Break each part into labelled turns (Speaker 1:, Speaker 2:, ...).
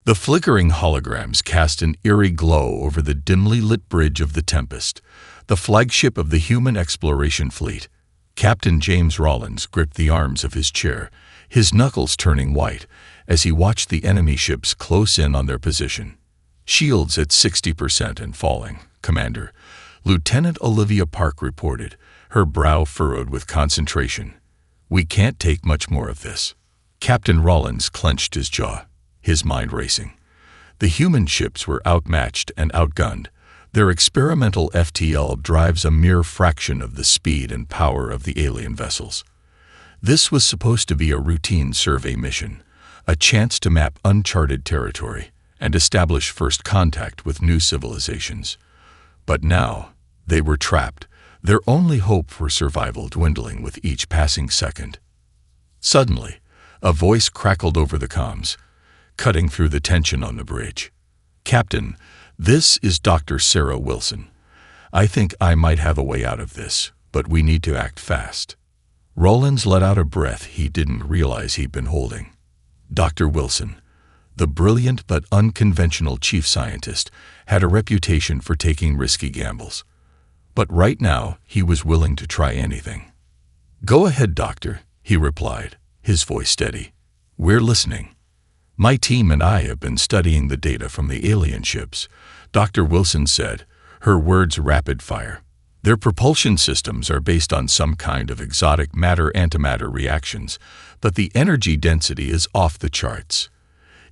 Speaker 1: The flickering holograms cast an eerie glow over the dimly lit bridge of the Tempest, the flagship of the human exploration fleet. Captain James Rawlins gripped the arms of his chair, his knuckles turning white, as he watched the enemy ships close in on their position. "Shields at 60% and falling, Commander," Lieutenant Olivia Park reported, her brow furrowed with concentration. "We can't take much more of this." Captain Rawlins clenched his jaw, his mind racing. The human ships were outmatched and outgunned. Their experimental FTL drives a mere fraction of the speed and power of the alien vessels. This was supposed to be a routine survey mission, a chance to map uncharted territory and establish first contact with new civilizations. But now, they were trapped, their only hope for survival dwindling with each passing second. Suddenly, a voice crackled over the comms, cutting through the tension on the bridge. "Captain, this is Dr. Sarah Wilson. I think I might have a way out of this, but we need to act fast." Rawlins let out a breath he didn't realize he'd been holding. Dr. Wilson, the brilliant but unconventional chief scientist, had a reputation for taking risky gambles. But right now, he was willing to try anything. "Go ahead, Doctor," he replied, his voice steady. "We're listening." "My team and I have been studying the data from the alien ships," Dr. Wilson said, her words rapid fire. "Their propulsion systems are based on some kind of exotic matter-antimatter reactions, but the energy density is off the charts.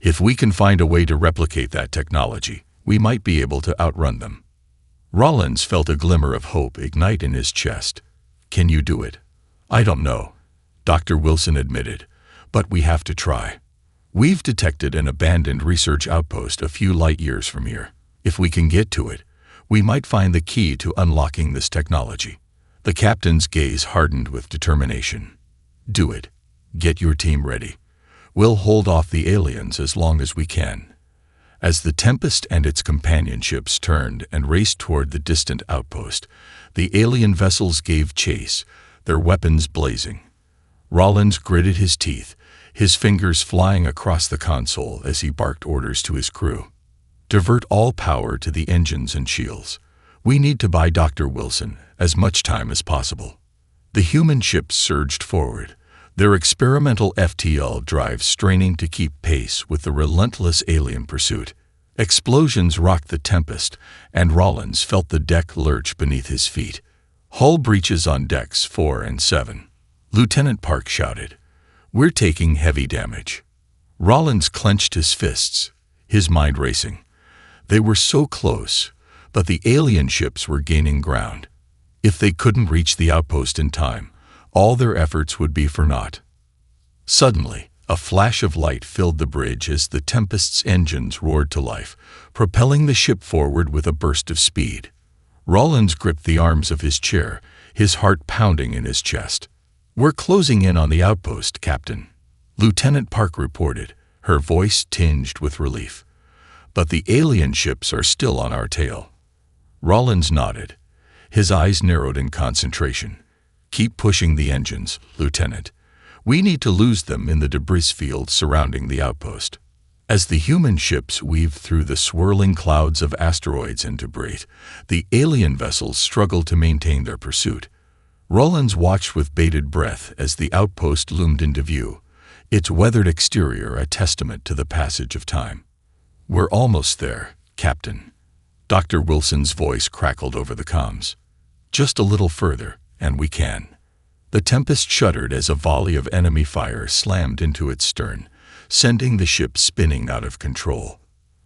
Speaker 1: If we can find a way to replicate that technology, we might be able to outrun them." Rawlins felt a glimmer of hope ignite in his chest. "Can you do it?" "I don't know," Dr. Wilson admitted, "but we have to try. We've detected an abandoned research outpost a few light years from here. If we can get to it, we might find the key to unlocking this technology." The captain's gaze hardened with determination. "Do it. Get your team ready. We'll hold off the aliens as long as we can." As the Tempest and its companion ships turned and raced toward the distant outpost, the alien vessels gave chase, their weapons blazing. Rawlins gritted his teeth, his fingers flying across the console as he barked orders to his crew. "Divert all power to the engines and shields. We need to buy Dr. Wilson as much time as possible." The human ships surged forward, their experimental FTL drives straining to keep pace with the relentless alien pursuit. Explosions rocked the Tempest, and Rawlins felt the deck lurch beneath his feet. "Hull breaches on decks 4 and 7. Lieutenant Park shouted. "We're taking heavy damage." Rawlins clenched his fists, his mind racing. They were so close, but the alien ships were gaining ground. If they couldn't reach the outpost in time, all their efforts would be for naught. Suddenly, a flash of light filled the bridge as the Tempest's engines roared to life, propelling the ship forward with a burst of speed. Rawlins gripped the arms of his chair, his heart pounding in his chest. "We're closing in on the outpost, Captain," Lieutenant Park reported, her voice tinged with relief. "But the alien ships are still on our tail." Rawlins nodded, his eyes narrowed in concentration. "Keep pushing the engines, Lieutenant. We need to lose them in the debris field surrounding the outpost." As the human ships weaved through the swirling clouds of asteroids and debris, the alien vessels struggled to maintain their pursuit. Rawlins watched with bated breath as the outpost loomed into view, its weathered exterior a testament to the passage of time. "We're almost there, Captain." Dr. Wilson's voice crackled over the comms. "Just a little further, and we can." The Tempest shuddered as a volley of enemy fire slammed into its stern, sending the ship spinning out of control.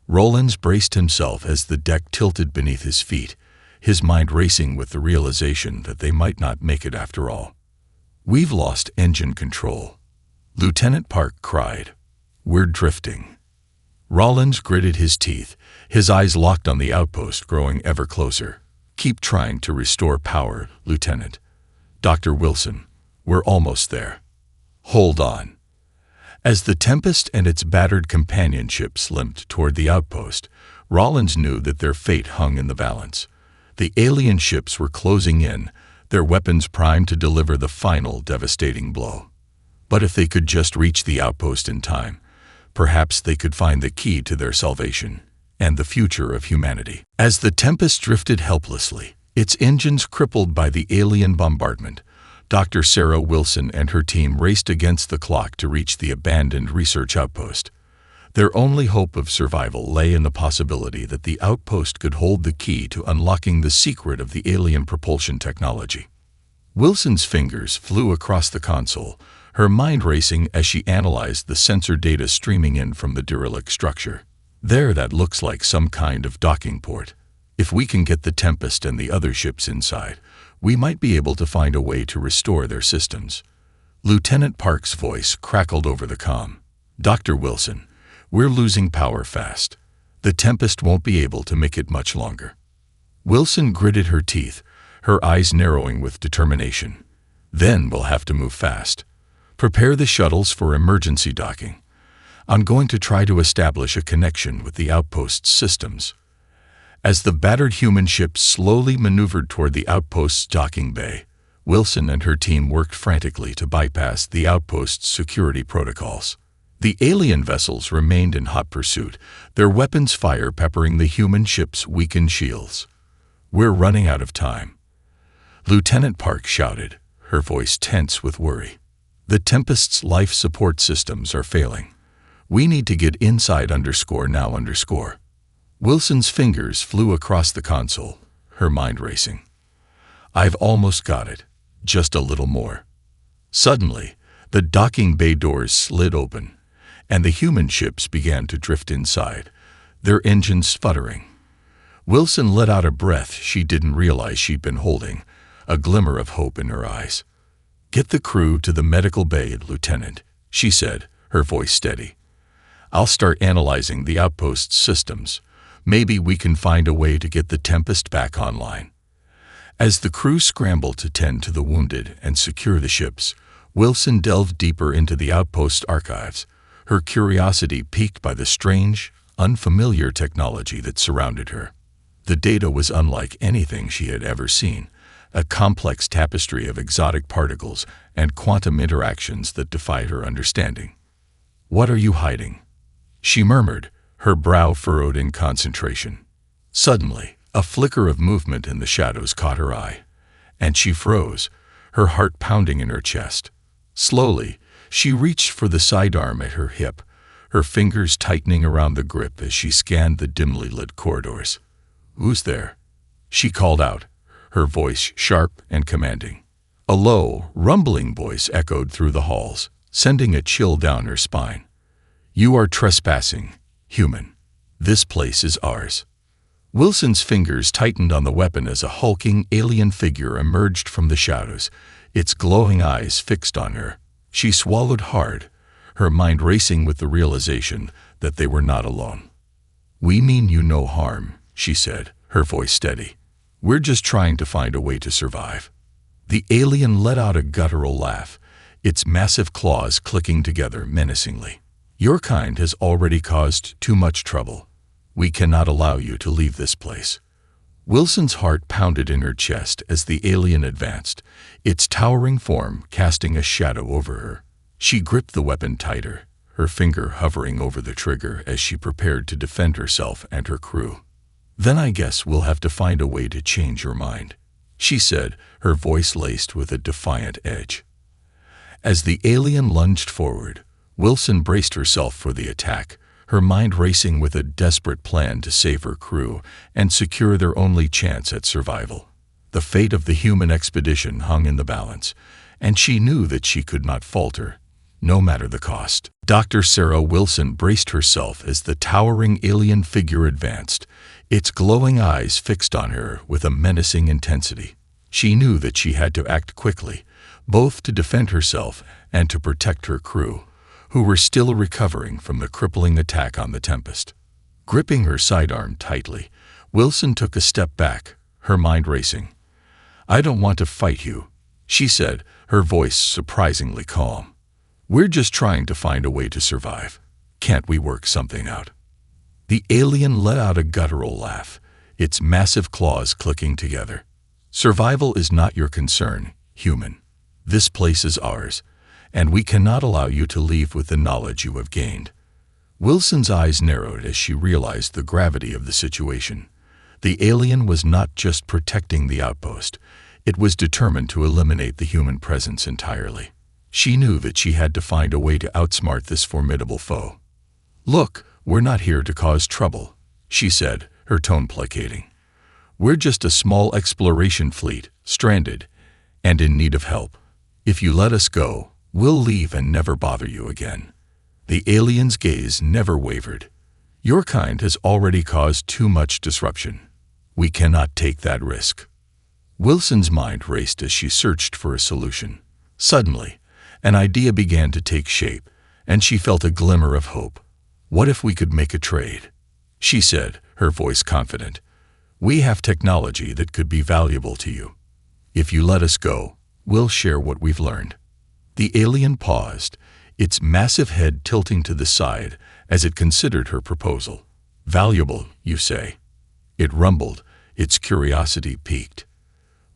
Speaker 1: Rawlins braced himself as the deck tilted beneath his feet, his mind racing with the realization that they might not make it after all. "We've lost engine control," Lieutenant Park cried. "We're drifting." Rawlins gritted his teeth, his eyes locked on the outpost growing ever closer. "Keep trying to restore power, Lieutenant." "Dr. Wilson, we're almost there." "Hold on." As the Tempest and its battered companion ships limped toward the outpost, Rawlins knew that their fate hung in the balance. The alien ships were closing in, their weapons primed to deliver the final devastating blow. But if they could just reach the outpost in time, Perhaps they could find the key to their salvation and the future of humanity. As the Tempest drifted helplessly, its engines crippled by the alien bombardment, Dr. Sarah Wilson and her team raced against the clock to reach the abandoned research outpost. Their only hope of survival lay in the possibility that the outpost could hold the key to unlocking the secret of the alien propulsion technology. Wilson's fingers flew across the console, her mind racing as she analyzed the sensor data streaming in from the derelict structure. There, that looks like some kind of docking port. If we can get the Tempest and the other ships inside, we might be able to find a way to restore their systems. Lieutenant Park's voice crackled over the comm. Dr. Wilson, we're losing power fast. The Tempest won't be able to make it much longer. Wilson gritted her teeth, her eyes narrowing with determination. Then we'll have to move fast. Prepare the shuttles for emergency docking. I'm going to try to establish a connection with the outpost's systems. As the battered human ship slowly maneuvered toward the outpost's docking bay, Wilson and her team worked frantically to bypass the outpost's security protocols. The alien vessels remained in hot pursuit, their weapons fire peppering the human ship's weakened shields. We're running out of time. Lieutenant Park shouted, her voice tense with worry. The Tempest's life support systems are failing. We need to get inside now. Wilson's fingers flew across the console, her mind racing. I've almost got it. Just a little more. Suddenly, the docking bay doors slid open, and the human ships began to drift inside, their engines sputtering. Wilson let out a breath she didn't realize she'd been holding, a glimmer of hope in her eyes. Get the crew to the medical bay, Lieutenant, she said, her voice steady. I'll start analyzing the outpost's systems. Maybe we can find a way to get the Tempest back online. As the crew scrambled to tend to the wounded and secure the ships, Wilson delved deeper into the outpost archives, her curiosity piqued by the strange, unfamiliar technology that surrounded her. The data was unlike anything she had ever seen, a complex tapestry of exotic particles and quantum interactions that defied her understanding. What are you hiding? She murmured, her brow furrowed in concentration. Suddenly, a flicker of movement in the shadows caught her eye, and she froze, her heart pounding in her chest. Slowly, she reached for the sidearm at her hip, her fingers tightening around the grip as she scanned the dimly lit corridors. Who's there? She called out, her voice sharp and commanding. A low, rumbling voice echoed through the halls, sending a chill down her spine. You are trespassing, human. This place is ours. Wilson's fingers tightened on the weapon as a hulking alien figure emerged from the shadows, its glowing eyes fixed on her. She swallowed hard, her mind racing with the realization that they were not alone. We mean you no harm, she said, her voice steady. We're just trying to find a way to survive. The alien let out a guttural laugh, its massive claws clicking together menacingly. Your kind has already caused too much trouble. We cannot allow you to leave this place. Wilson's heart pounded in her chest as the alien advanced, its towering form casting a shadow over her. She gripped the weapon tighter, her finger hovering over the trigger as she prepared to defend herself and her crew. Then I guess we'll have to find a way to change your mind, she said, her voice laced with a defiant edge. As the alien lunged forward, Wilson braced herself for the attack, her mind racing with a desperate plan to save her crew and secure their only chance at survival. The fate of the human expedition hung in the balance, and she knew that she could not falter, no matter the cost. Dr. Sarah Wilson braced herself as the towering alien figure advanced, its glowing eyes fixed on her with a menacing intensity. She knew that she had to act quickly, both to defend herself and to protect her crew, who were still recovering from the crippling attack on the Tempest. Gripping her sidearm tightly, Wilson took a step back, her mind racing. I don't want to fight you, she said, her voice surprisingly calm. We're just trying to find a way to survive. Can't we work something out? The alien let out a guttural laugh, its massive claws clicking together. Survival is not your concern, human. This place is ours, and we cannot allow you to leave with the knowledge you have gained. Wilson's eyes narrowed as she realized the gravity of the situation. The alien was not just protecting the outpost. It was determined to eliminate the human presence entirely. She knew that she had to find a way to outsmart this formidable foe. "Look, we're not here to cause trouble," she said, her tone placating. "We're just a small exploration fleet, stranded, and in need of help. If you let us go, we'll leave and never bother you again." The alien's gaze never wavered. "Your kind has already caused too much disruption. We cannot take that risk." Wilson's mind raced as she searched for a solution. Suddenly, an idea began to take shape, and she felt a glimmer of hope. "What if we could make a trade?" she said, her voice confident. "We have technology that could be valuable to you. If you let us go, we'll share what we've learned." The alien paused, its massive head tilting to the side as it considered her proposal. "Valuable, you say?" It rumbled, its curiosity piqued.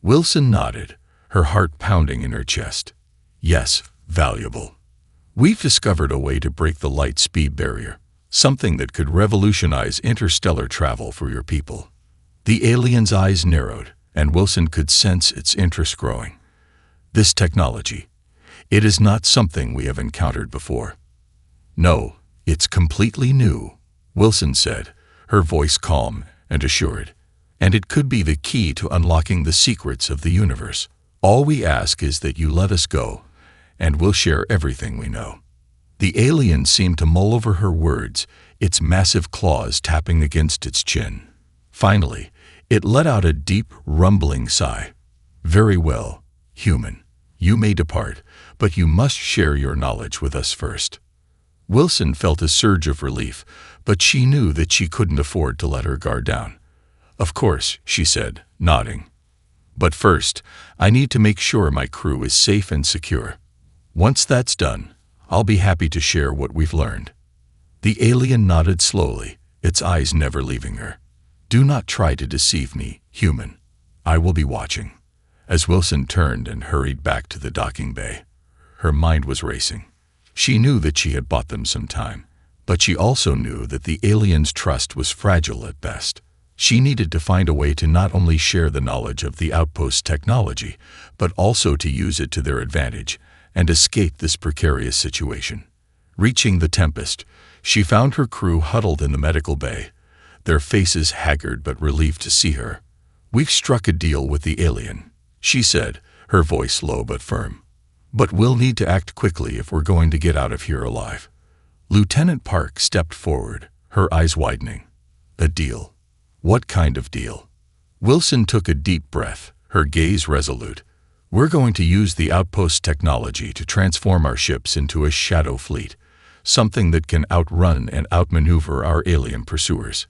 Speaker 1: Wilson nodded, her heart pounding in her chest. "Yes, valuable. We've discovered a way to break the light speed barrier, something that could revolutionize interstellar travel for your people." The alien's eyes narrowed, and Wilson could sense its interest growing. "This technology, it is not something we have encountered before." "No, it's completely new," Wilson said, her voice calm and assured. "And it could be the key to unlocking the secrets of the universe. All we ask is that you let us go, and we'll share everything we know." The alien seemed to mull over her words, its massive claws tapping against its chin. Finally, it let out a deep, rumbling sigh. "Very well, human. You may depart, but you must share your knowledge with us first." Wilson felt a surge of relief, but she knew that she couldn't afford to let her guard down. "Of course," she said, nodding. "But first, I need to make sure my crew is safe and secure. Once that's done, I'll be happy to share what we've learned." The alien nodded slowly, its eyes never leaving her. "Do not try to deceive me, human. I will be watching." As Wilson turned and hurried back to the docking bay, her mind was racing. She knew that she had bought them some time, but she also knew that the alien's trust was fragile at best. She needed to find a way to not only share the knowledge of the outpost's technology, but also to use it to their advantage and escape this precarious situation. Reaching the Tempest, she found her crew huddled in the medical bay, their faces haggard but relieved to see her. "We've struck a deal with the alien," she said, her voice low but firm. "But we'll need to act quickly if we're going to get out of here alive." Lieutenant Park stepped forward, her eyes widening. "A deal? What kind of deal?" Wilson took a deep breath, her gaze resolute. "We're going to use the outpost technology to transform our ships into a shadow fleet, something that can outrun and outmaneuver our alien pursuers.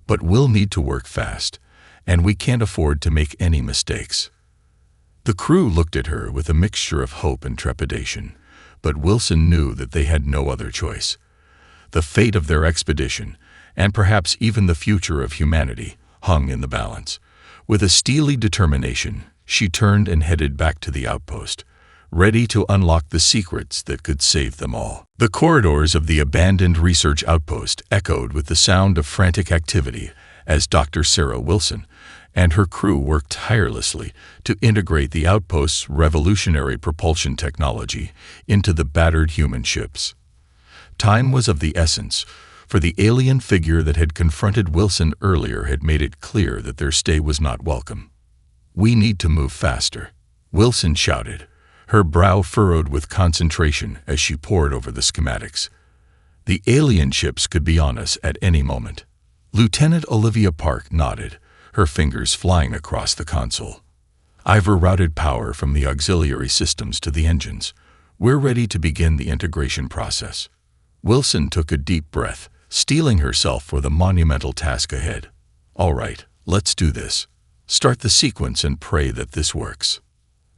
Speaker 1: But we'll need to work fast, and we can't afford to make any mistakes." The crew looked at her with a mixture of hope and trepidation, but Wilson knew that they had no other choice. The fate of their expedition, and perhaps even the future of humanity, hung in the balance. With a steely determination, she turned and headed back to the outpost, ready to unlock the secrets that could save them all. The corridors of the abandoned research outpost echoed with the sound of frantic activity as Dr. Sarah Wilson and her crew worked tirelessly to integrate the outpost's revolutionary propulsion technology into the battered human ships. Time was of the essence, for the alien figure that had confronted Wilson earlier had made it clear that their stay was not welcome. "We need to move faster," Wilson shouted, her brow furrowed with concentration as she pored over the schematics. "The alien ships could be on us at any moment." Lieutenant Olivia Park nodded, her fingers flying across the console. "I've rerouted power from the auxiliary systems to the engines. We're ready to begin the integration process." Wilson took a deep breath, steeling herself for the monumental task ahead. "All right, let's do this. Start the sequence and pray that this works."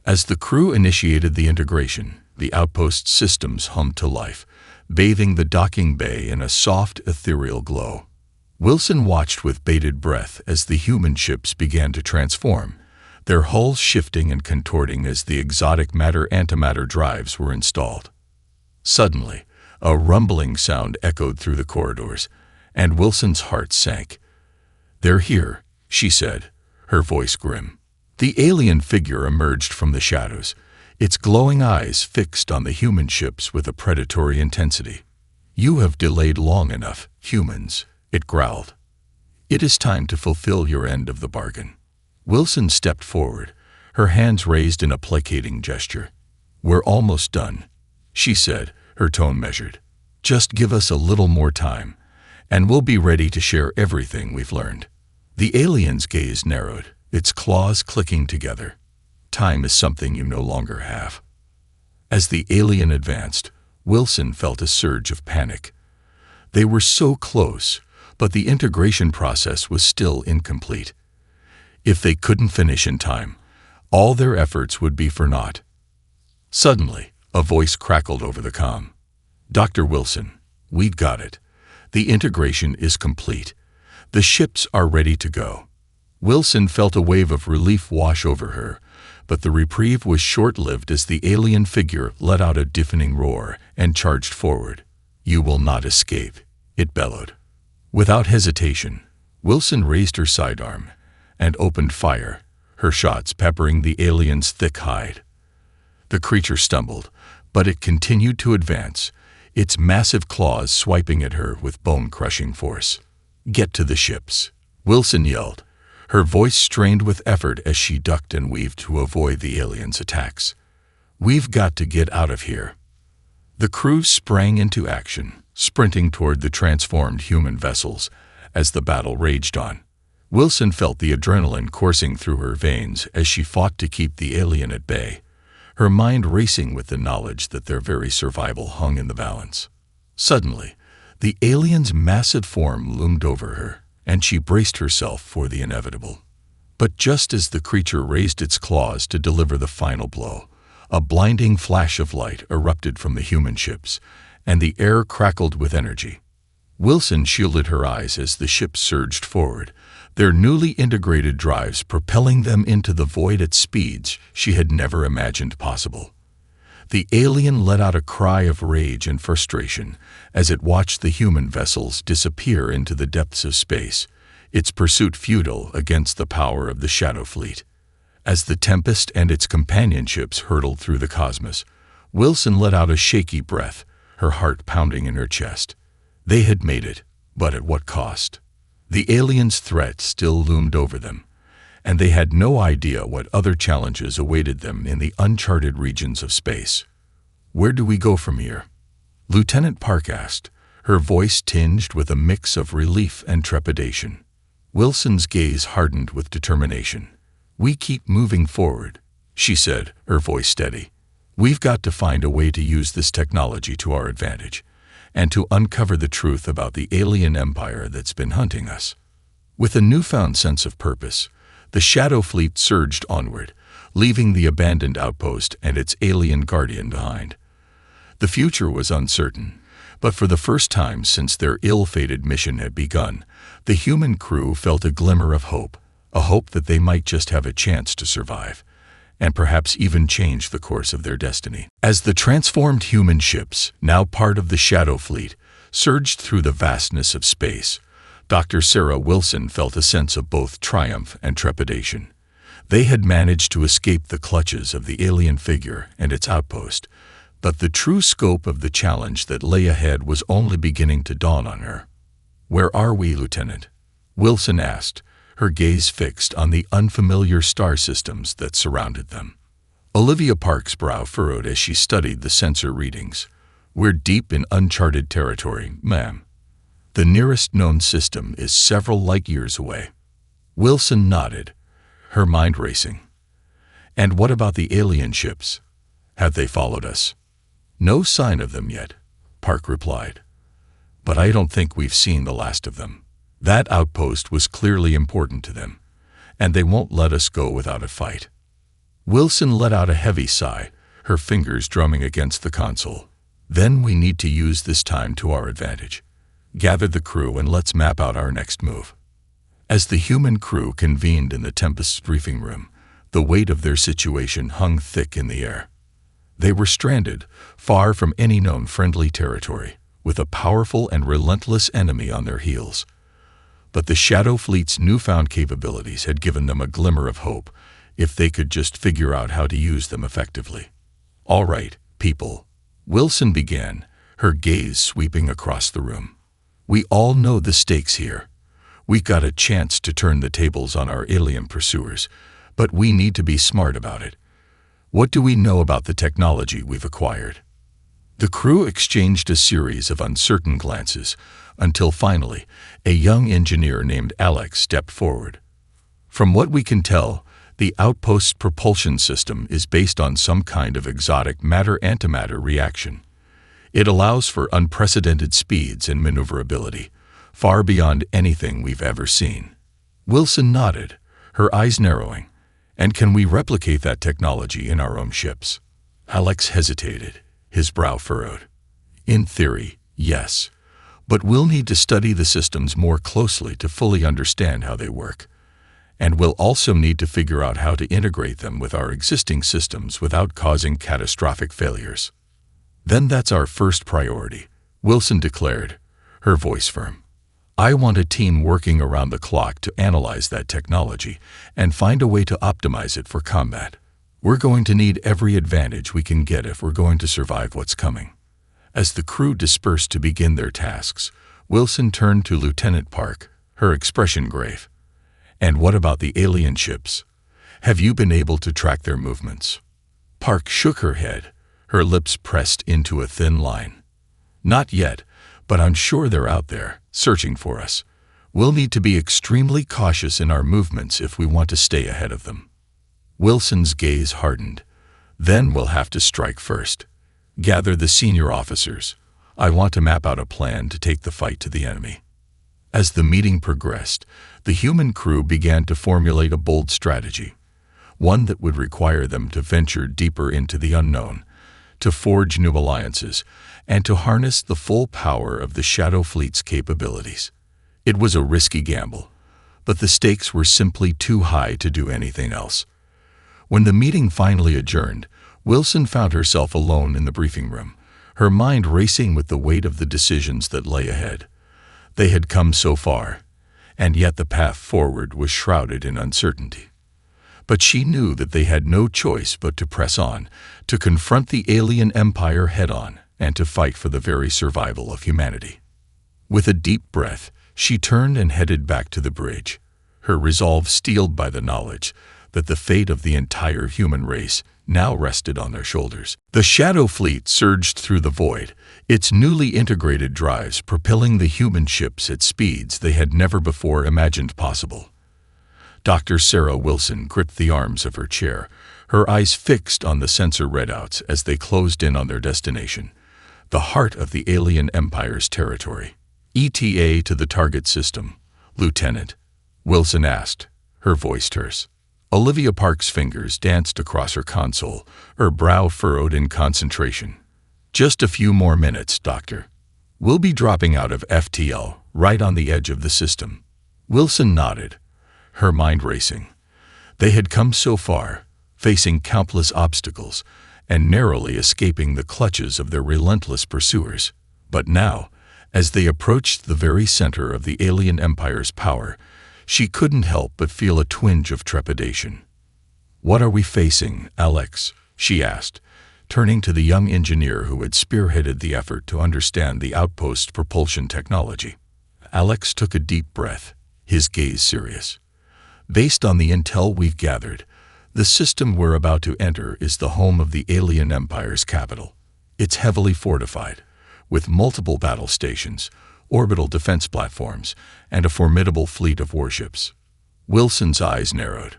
Speaker 1: As the crew initiated the integration, the outpost systems hummed to life, bathing the docking bay in a soft, ethereal glow. Wilson watched with bated breath as the human ships began to transform, their hulls shifting and contorting as the exotic matter-antimatter drives were installed. Suddenly, A rumbling sound echoed through the corridors, and Wilson's heart sank. "They're here," she said, her voice grim. The alien figure emerged from the shadows, its glowing eyes fixed on the human ships with a predatory intensity. "You have delayed long enough, humans," it growled. "It is time to fulfill your end of the bargain." Wilson stepped forward, her hands raised in a placating gesture. "We're almost done," she said, her tone measured. "Just give us a little more time, and we'll be ready to share everything we've learned." The alien's gaze narrowed, its claws clicking together. "Time is something you no longer have." As the alien advanced, Wilson felt a surge of panic. They were so close, but the integration process was still incomplete. If they couldn't finish in time, all their efforts would be for naught. Suddenly, a voice crackled over the comm. "Dr. Wilson, we got it. The integration is complete. The ships are ready to go." Wilson felt a wave of relief wash over her, but the reprieve was short-lived as the alien figure let out a deafening roar and charged forward. "You will not escape," it bellowed. Without hesitation, Wilson raised her sidearm and opened fire, her shots peppering the alien's thick hide. The creature stumbled, but it continued to advance, its massive claws swiping at her with bone-crushing force. "Get to the ships," Wilson yelled, her voice strained with effort as she ducked and weaved to avoid the alien's attacks. "We've got to get out of here." The crew sprang into action, sprinting toward the transformed human vessels as the battle raged on. Wilson felt the adrenaline coursing through her veins as she fought to keep the alien at bay, her mind racing with the knowledge that their very survival hung in the balance. Suddenly, the alien's massive form loomed over her, and she braced herself for the inevitable. But just as the creature raised its claws to deliver the final blow, a blinding flash of light erupted from the human ships, and the air crackled with energy. Wilson shielded her eyes as the ships surged forward, their newly integrated drives propelling them into the void at speeds she had never imagined possible. The alien let out a cry of rage and frustration as it watched the human vessels disappear into the depths of space, its pursuit futile against the power of the Shadow Fleet. As the Tempest and its companion ships hurtled through the cosmos, Wilson let out a shaky breath, her heart pounding in her chest. They had made it, but at what cost? The alien's threat still loomed over them, and they had no idea what other challenges awaited them in the uncharted regions of space. "Where do we go from here?" Lieutenant Park asked, her voice tinged with a mix of relief and trepidation. Wilson's gaze hardened with determination. "We keep moving forward," she said, her voice steady. "We've got to find a way to use this technology to our advantage, and to uncover the truth about the alien empire that's been hunting us." With a newfound sense of purpose, the Shadow Fleet surged onward, leaving the abandoned outpost and its alien guardian behind. The future was uncertain, but for the first time since their ill-fated mission had begun, the human crew felt a glimmer of hope, a hope that they might just have a chance to survive, and perhaps even change the course of their destiny. As the transformed human ships, now part of the Shadow Fleet, surged through the vastness of space, Dr. Sarah Wilson felt a sense of both triumph and trepidation. They had managed to escape the clutches of the alien figure and its outpost, but the true scope of the challenge that lay ahead was only beginning to dawn on her. "Where are we, Lieutenant?" Wilson asked, her gaze fixed on the unfamiliar star systems that surrounded them. Olivia Park's brow furrowed as she studied the sensor readings. "We're deep in uncharted territory, ma'am. The nearest known system is several light-years away." Wilson nodded, her mind racing. "And what about the alien ships? Have they followed us?" "No sign of them yet," Park replied. "But I don't think we've seen the last of them. That outpost was clearly important to them, and they won't let us go without a fight." Wilson let out a heavy sigh, her fingers drumming against the console. "Then we need to use this time to our advantage. Gather the crew and let's map out our next move." As the human crew convened in the Tempest's briefing room, the weight of their situation hung thick in the air. They were stranded, far from any known friendly territory, with a powerful and relentless enemy on their heels. But the Shadow Fleet's newfound capabilities had given them a glimmer of hope, if they could just figure out how to use them effectively. "All right, people," Wilson began, her gaze sweeping across the room. "We all know the stakes here. We got a chance to turn the tables on our alien pursuers, but we need to be smart about it. What do we know about the technology we've acquired?" The crew exchanged a series of uncertain glances, until finally, a young engineer named Alex stepped forward. "From what we can tell, the outpost's propulsion system is based on some kind of exotic matter-antimatter reaction. It allows for unprecedented speeds and maneuverability, far beyond anything we've ever seen." Wilson nodded, her eyes narrowing. "And can we replicate that technology in our own ships?" Alex hesitated, his brow furrowed. "In theory, yes. But we'll need to study the systems more closely to fully understand how they work. And we'll also need to figure out how to integrate them with our existing systems without causing catastrophic failures." "Then that's our first priority," Wilson declared, her voice firm. "I want a team working around the clock to analyze that technology and find a way to optimize it for combat. We're going to need every advantage we can get if we're going to survive what's coming." As the crew dispersed to begin their tasks, Wilson turned to Lieutenant Park, her expression grave. "And what about the alien ships? Have you been able to track their movements?" Park shook her head, her lips pressed into a thin line. "Not yet, but I'm sure they're out there, searching for us. We'll need to be extremely cautious in our movements if we want to stay ahead of them." Wilson's gaze hardened. "Then we'll have to strike first. Gather the senior officers. I want to map out a plan to take the fight to the enemy." As the meeting progressed, the human crew began to formulate a bold strategy, one that would require them to venture deeper into the unknown, to forge new alliances, and to harness the full power of the Shadow Fleet's capabilities. It was a risky gamble, but the stakes were simply too high to do anything else. When the meeting finally adjourned, Wilson found herself alone in the briefing room, her mind racing with the weight of the decisions that lay ahead. They had come so far, and yet the path forward was shrouded in uncertainty. But she knew that they had no choice but to press on, to confront the alien empire head-on, and to fight for the very survival of humanity. With a deep breath, she turned and headed back to the bridge, her resolve steeled by the knowledge that the fate of the entire human race now rested on their shoulders. The Shadow Fleet surged through the void, its newly integrated drives propelling the human ships at speeds they had never before imagined possible. Dr. Sarah Wilson gripped the arms of her chair, her eyes fixed on the sensor readouts as they closed in on their destination, the heart of the alien empire's territory. "ETA to the target system, Lieutenant," Wilson asked, her voice terse. Olivia Park's fingers danced across her console, her brow furrowed in concentration. "Just a few more minutes, Doctor. We'll be dropping out of FTL, right on the edge of the system." Wilson nodded, her mind racing. They had come so far, facing countless obstacles, and narrowly escaping the clutches of their relentless pursuers. But now, as they approached the very center of the alien empire's power, she couldn't help but feel a twinge of trepidation. "What are we facing, Alex?" she asked, turning to the young engineer who had spearheaded the effort to understand the outpost's propulsion technology. Alex took a deep breath, his gaze serious. "Based on the intel we've gathered, the system we're about to enter is the home of the alien empire's capital. It's heavily fortified, with multiple battle stations, orbital defense platforms, and a formidable fleet of warships." Wilson's eyes narrowed.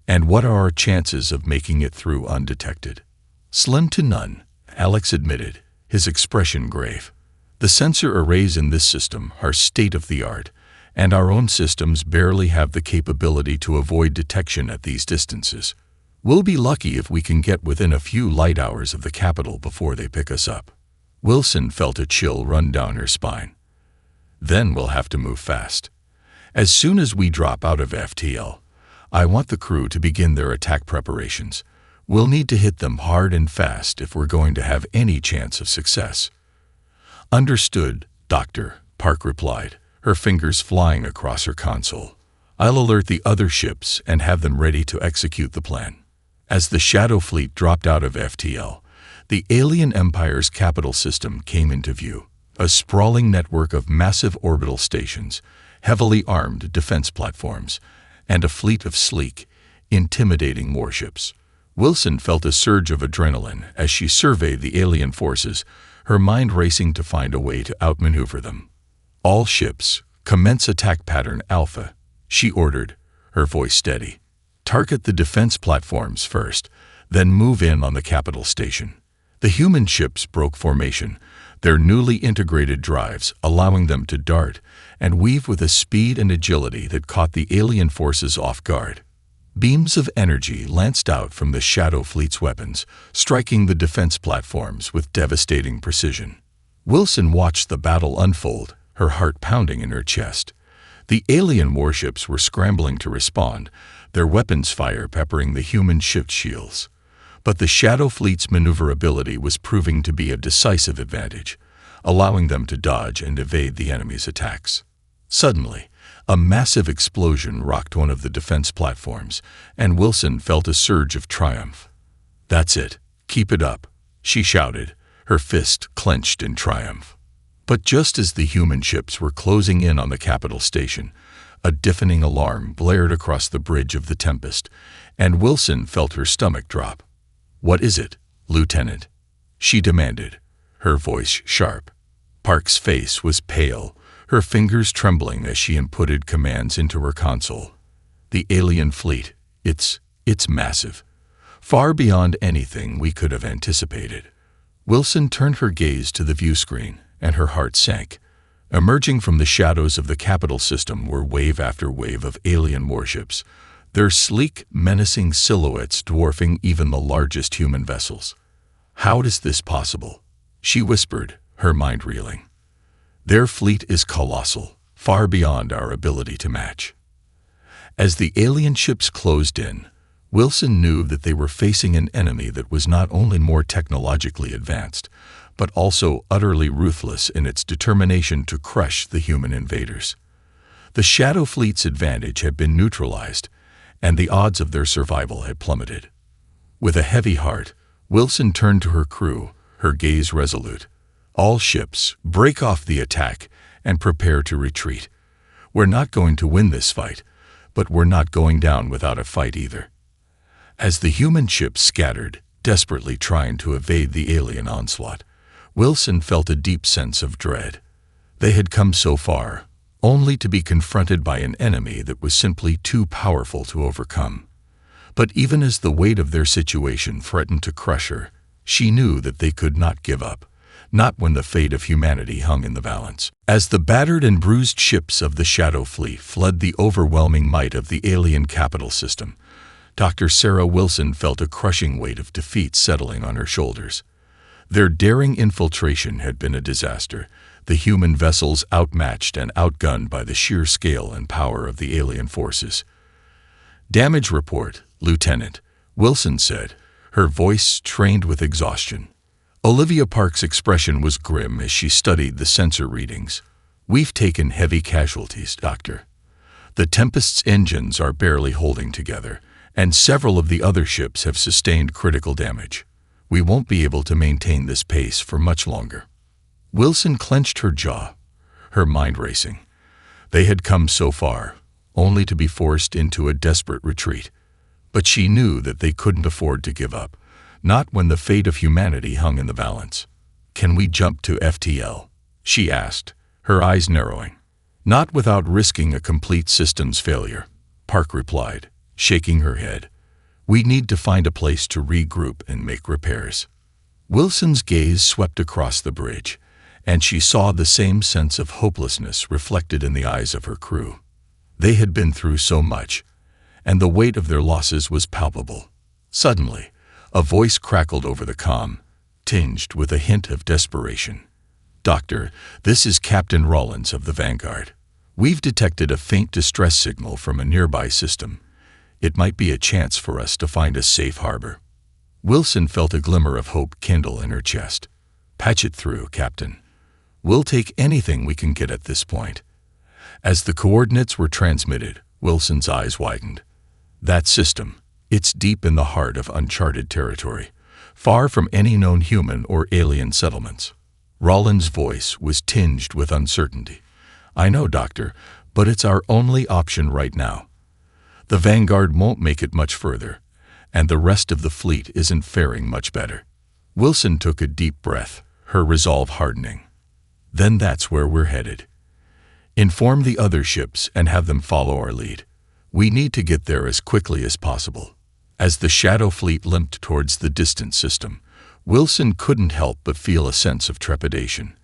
Speaker 1: "And what are our chances of making it through undetected?" "Slim to none," Alex admitted, his expression grave. "The sensor arrays in this system are state-of-the-art, and our own systems barely have the capability to avoid detection at these distances. We'll be lucky if we can get within a few light hours of the capital before they pick us up." Wilson felt a chill run down her spine. "Then we'll have to move fast. As soon as we drop out of FTL, I want the crew to begin their attack preparations. We'll need to hit them hard and fast if we're going to have any chance of success." "Understood, Doctor," Park replied, her fingers flying across her console. "I'll alert the other ships and have them ready to execute the plan." As the Shadow Fleet dropped out of FTL, the alien empire's capital system came into view, a sprawling network of massive orbital stations, heavily armed defense platforms, and a fleet of sleek, intimidating warships. Wilson felt a surge of adrenaline as she surveyed the alien forces, her mind racing to find a way to outmaneuver them. "All ships, commence attack pattern Alpha," she ordered, her voice steady. "Target the defense platforms first, then move in on the capital station." The human ships broke formation, their newly integrated drives allowing them to dart and weave with a speed and agility that caught the alien forces off guard. Beams of energy lanced out from the Shadow Fleet's weapons, striking the defense platforms with devastating precision. Wilson watched the battle unfold, her heart pounding in her chest. The alien warships were scrambling to respond, their weapons fire peppering the human ship's shields. But the Shadow Fleet's maneuverability was proving to be a decisive advantage, allowing them to dodge and evade the enemy's attacks. Suddenly, a massive explosion rocked one of the defense platforms, and Wilson felt a surge of triumph. "That's it. Keep it up," she shouted, her fist clenched in triumph. But just as the human ships were closing in on the capital station, a deafening alarm blared across the bridge of the Tempest, and Wilson felt her stomach drop. "What is it, Lieutenant?" she demanded, her voice sharp. Park's face was pale, her fingers trembling as she inputted commands into her console. "The alien fleet, it's massive. Far beyond anything we could have anticipated." Wilson turned her gaze to the view screen, and her heart sank. Emerging from the shadows of the capital system were wave after wave of alien warships, their sleek, menacing silhouettes dwarfing even the largest human vessels. "How is this possible?" she whispered, her mind reeling. "Their fleet is colossal, far beyond our ability to match." As the alien ships closed in, Wilson knew that they were facing an enemy that was not only more technologically advanced, but also utterly ruthless in its determination to crush the human invaders. The Shadow Fleet's advantage had been neutralized, and the odds of their survival had plummeted. With a heavy heart, Wilson turned to her crew, her gaze resolute. "All ships, break off the attack and prepare to retreat. We're not going to win this fight, but we're not going down without a fight either." As the human ships scattered, desperately trying to evade the alien onslaught, Wilson felt a deep sense of dread. They had come so far, only to be confronted by an enemy that was simply too powerful to overcome. But even as the weight of their situation threatened to crush her, she knew that they could not give up, not when the fate of humanity hung in the balance. As the battered and bruised ships of the Shadow Fleet fled the overwhelming might of the alien capital system, Dr. Sarah Wilson felt a crushing weight of defeat settling on her shoulders. Their daring infiltration had been a disaster, the human vessels outmatched and outgunned by the sheer scale and power of the alien forces. "Damage report, Lieutenant," Wilson said, her voice trained with exhaustion. Olivia Park's expression was grim as she studied the sensor readings. "We've taken heavy casualties, Doctor. The Tempest's engines are barely holding together, and several of the other ships have sustained critical damage. We won't be able to maintain this pace for much longer." Wilson clenched her jaw, her mind racing. They had come so far, only to be forced into a desperate retreat. But she knew that they couldn't afford to give up, not when the fate of humanity hung in the balance. "Can we jump to FTL?" she asked, her eyes narrowing. "Not without risking a complete systems failure," Park replied, shaking her head. "We need to find a place to regroup and make repairs." Wilson's gaze swept across the bridge, and she saw the same sense of hopelessness reflected in the eyes of her crew. They had been through so much, and the weight of their losses was palpable. Suddenly, a voice crackled over the comm, tinged with a hint of desperation. "Doctor, this is Captain Rollins of the Vanguard. We've detected a faint distress signal from a nearby system. It might be a chance for us to find a safe harbor." Wilson felt a glimmer of hope kindle in her chest. "Patch it through, Captain. We'll take anything we can get at this point." As the coordinates were transmitted, Wilson's eyes widened. That system, it's deep in the heart of uncharted territory, far from any known human or alien settlements. Rollins' voice was tinged with uncertainty. "I know, Doctor, but it's our only option right now. The Vanguard won't make it much further, and the rest of the fleet isn't faring much better." Wilson took a deep breath, her resolve hardening. "Then that's where we're headed. Inform the other ships and have them follow our lead. We need to get there as quickly as possible." As the Shadow Fleet limped towards the distant system, Wilson couldn't help but feel a sense of trepidation.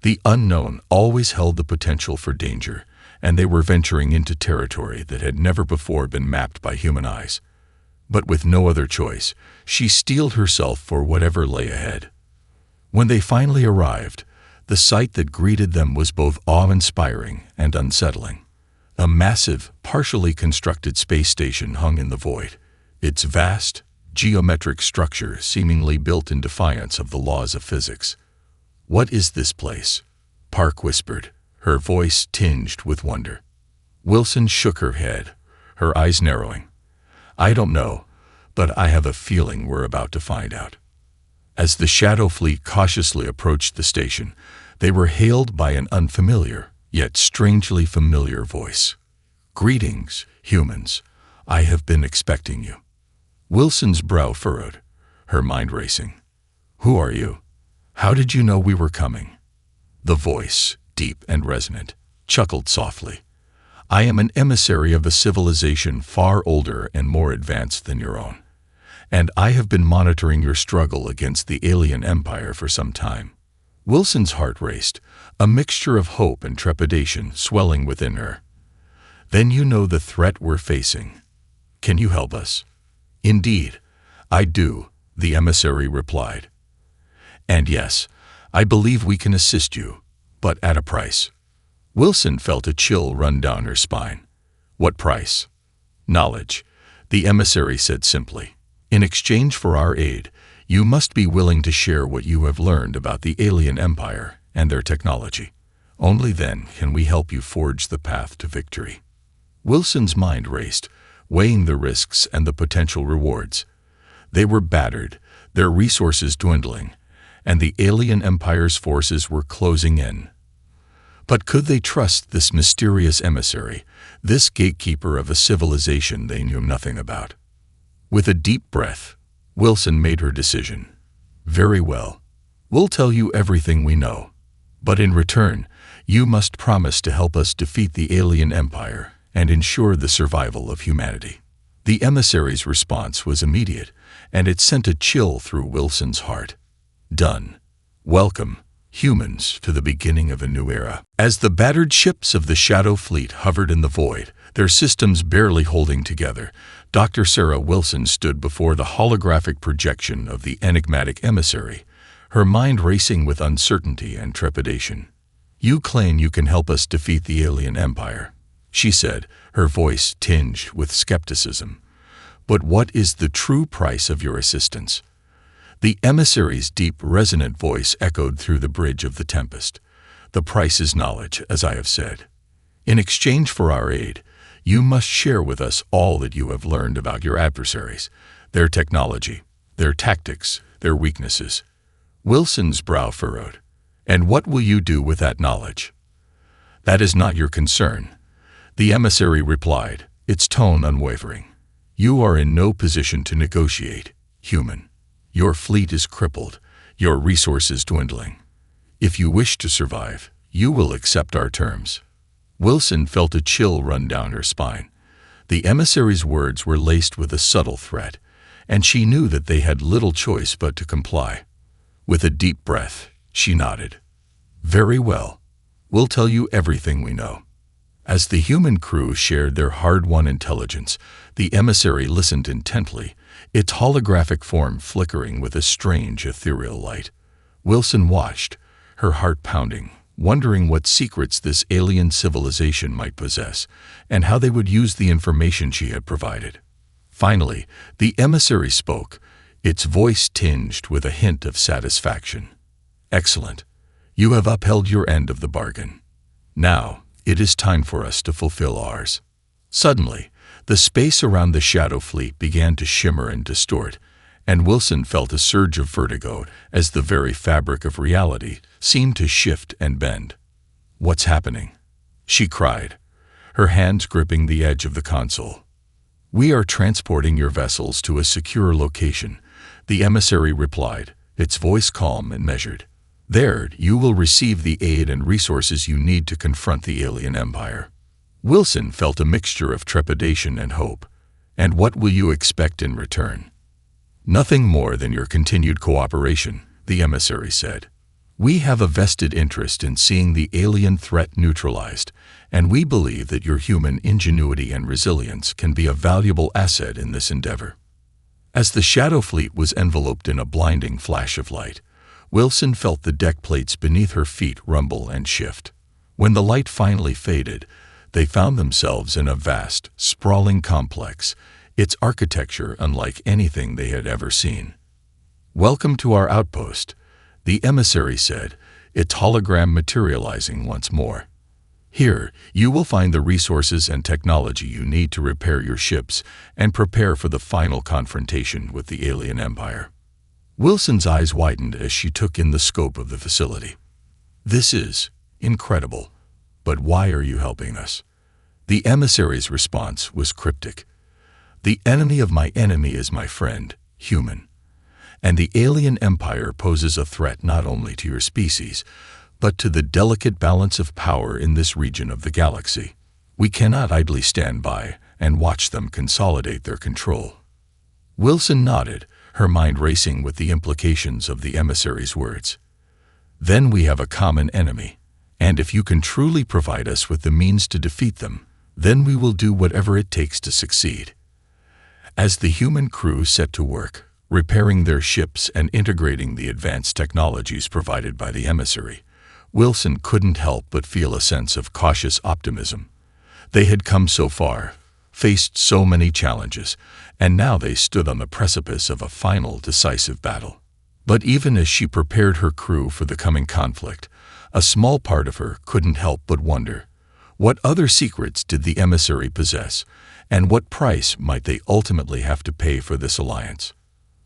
Speaker 1: The unknown always held the potential for danger, and they were venturing into territory that had never before been mapped by human eyes. But with no other choice, she steeled herself for whatever lay ahead. When they finally arrived, the sight that greeted them was both awe-inspiring and unsettling. A massive, partially constructed space station hung in the void, its vast, geometric structure seemingly built in defiance of the laws of physics. "What is this place?" Park whispered, her voice tinged with wonder. Wilson shook her head, her eyes narrowing. "I don't know, but I have a feeling we're about to find out." As the Shadow Fleet cautiously approached the station, they were hailed by an unfamiliar, yet strangely familiar voice. "Greetings, humans. I have been expecting you." Wilson's brow furrowed, her mind racing. "Who are you? How did you know we were coming?" The voice, deep and resonant, chuckled softly. "I am an emissary of a civilization far older and more advanced than your own, and I have been monitoring your struggle against the alien empire for some time." Wilson's heart raced, a mixture of hope and trepidation swelling within her. "Then you know the threat we're facing. Can you help us?" "Indeed, I do," the emissary replied. "And yes, I believe we can assist you, but at a price." Wilson felt a chill run down her spine. "What price?" "Knowledge," the emissary said simply. "In exchange for our aid, you must be willing to share what you have learned about the alien empire and their technology. Only then can we help you forge the path to victory." Wilson's mind raced, weighing the risks and the potential rewards. They were battered, their resources dwindling, and the alien empire's forces were closing in. But could they trust this mysterious emissary, this gatekeeper of a civilization they knew nothing about? With a deep breath, Wilson made her decision. "Very well. We'll tell you everything we know. But in return, you must promise to help us defeat the alien empire and ensure the survival of humanity." The emissary's response was immediate, and it sent a chill through Wilson's heart. "Done. Welcome, humans, to the beginning of a new era." As the battered ships of the Shadow Fleet hovered in the void, their systems barely holding together, Dr. Sarah Wilson stood before the holographic projection of the enigmatic emissary, her mind racing with uncertainty and trepidation. "You claim you can help us defeat the alien empire," she said, her voice tinged with skepticism. "But what is the true price of your assistance?" The emissary's deep, resonant voice echoed through the bridge of the Tempest. "The price is knowledge, as I have said. In exchange for our aid, you must share with us all that you have learned about your adversaries, their technology, their tactics, their weaknesses." Wilson's brow furrowed. "And what will you do with that knowledge?" "That is not your concern," the emissary replied, its tone unwavering. "You are in no position to negotiate, human. Your fleet is crippled, your resources dwindling. If you wish to survive, you will accept our terms." Wilson felt a chill run down her spine. The emissary's words were laced with a subtle threat, and she knew that they had little choice but to comply. With a deep breath, she nodded. "Very well. We'll tell you everything we know." As the human crew shared their hard-won intelligence, the emissary listened intently, its holographic form flickering with a strange, ethereal light. Wilson watched, her heart pounding, wondering what secrets this alien civilization might possess, and how they would use the information she had provided. Finally, the emissary spoke, its voice tinged with a hint of satisfaction. "Excellent. You have upheld your end of the bargain. Now, it is time for us to fulfill ours." Suddenly, the space around the Shadow Fleet began to shimmer and distort, and Wilson felt a surge of vertigo as the very fabric of reality seemed to shift and bend. "What's happening?" she cried, her hands gripping the edge of the console. "We are transporting your vessels to a secure location," the emissary replied, its voice calm and measured. "There, you will receive the aid and resources you need to confront the alien empire." Wilson felt a mixture of trepidation and hope. "And what will you expect in return?" "Nothing more than your continued cooperation," the emissary said. "We have a vested interest in seeing the alien threat neutralized, and we believe that your human ingenuity and resilience can be a valuable asset in this endeavor." As the Shadow Fleet was enveloped in a blinding flash of light, Wilson felt the deck plates beneath her feet rumble and shift. When the light finally faded, they found themselves in a vast, sprawling complex, its architecture unlike anything they had ever seen. "Welcome to our outpost," the emissary said, its hologram materializing once more. "Here, you will find the resources and technology you need to repair your ships and prepare for the final confrontation with the alien empire." Wilson's eyes widened as she took in the scope of the facility. "This is incredible. But why are you helping us?" The emissary's response was cryptic. "The enemy of my enemy is my friend, human. And the alien empire poses a threat not only to your species, but to the delicate balance of power in this region of the galaxy. We cannot idly stand by and watch them consolidate their control." Wilson nodded, her mind racing with the implications of the emissary's words. "Then we have a common enemy, and if you can truly provide us with the means to defeat them, then we will do whatever it takes to succeed." As the human crew set to work, repairing their ships and integrating the advanced technologies provided by the emissary, Wilson couldn't help but feel a sense of cautious optimism. They had come so far, faced so many challenges, and now they stood on the precipice of a final decisive battle. But even as she prepared her crew for the coming conflict, a small part of her couldn't help but wonder, what other secrets did the emissary possess, and what price might they ultimately have to pay for this alliance?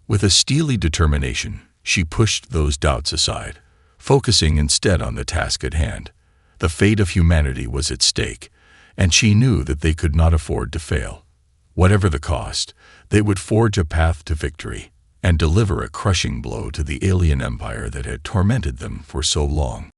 Speaker 1: With a steely determination, she pushed those doubts aside, focusing instead on the task at hand. The fate of humanity was at stake, and she knew that they could not afford to fail. Whatever the cost, they would forge a path to victory and deliver a crushing blow to the alien empire that had tormented them for so long.